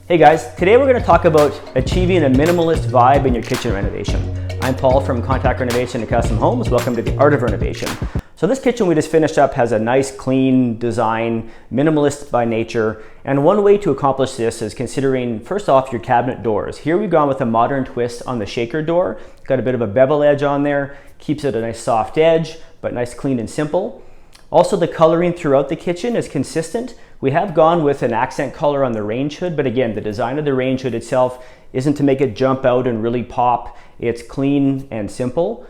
Hey guys, today we're going to talk about achieving a minimalist vibe in your kitchen renovation. I'm Paul from Contact Renovation and Custom Homes. Welcome to the Art of Renovation. So this kitchen we just finished up has a nice clean design, minimalist by nature, and one way to accomplish this is considering first off your cabinet doors. Here we've gone with a modern twist on the shaker door. It's got a bit of a bevel edge on there, keeps it a nice soft edge, but nice, clean and simple. Also, the coloring throughout the kitchen is consistent. We have gone with an accent color on the range hood, but again, the design of the range hood itself isn't to make it jump out and really pop. It's clean and simple.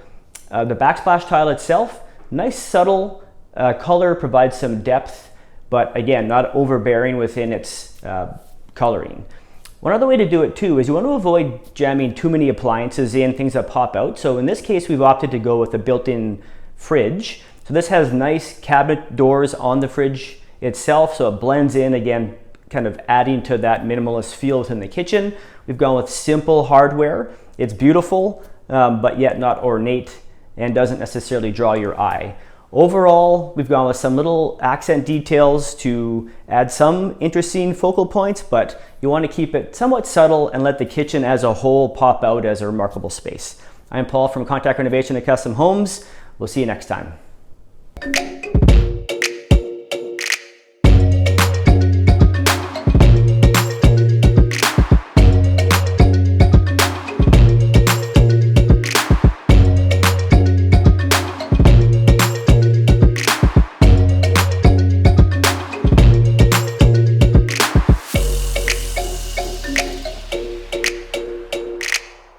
The backsplash tile itself, nice subtle color, provides some depth, but again, not overbearing within its coloring. One other way to do it too is you want to avoid jamming too many appliances in, things that pop out. So in this case, we've opted to go with a built-in fridge. So this has nice cabinet doors on the fridge itself, so it blends in, again, kind of adding to that minimalist feel within the kitchen. We've gone with simple hardware. It's beautiful, but yet not ornate and doesn't necessarily draw your eye. Overall, we've gone with some little accent details to add some interesting focal points, but you want to keep it somewhat subtle and let the kitchen as a whole pop out as a remarkable space. I'm Paul from Contact Renovation and Custom Homes. We'll see you next time.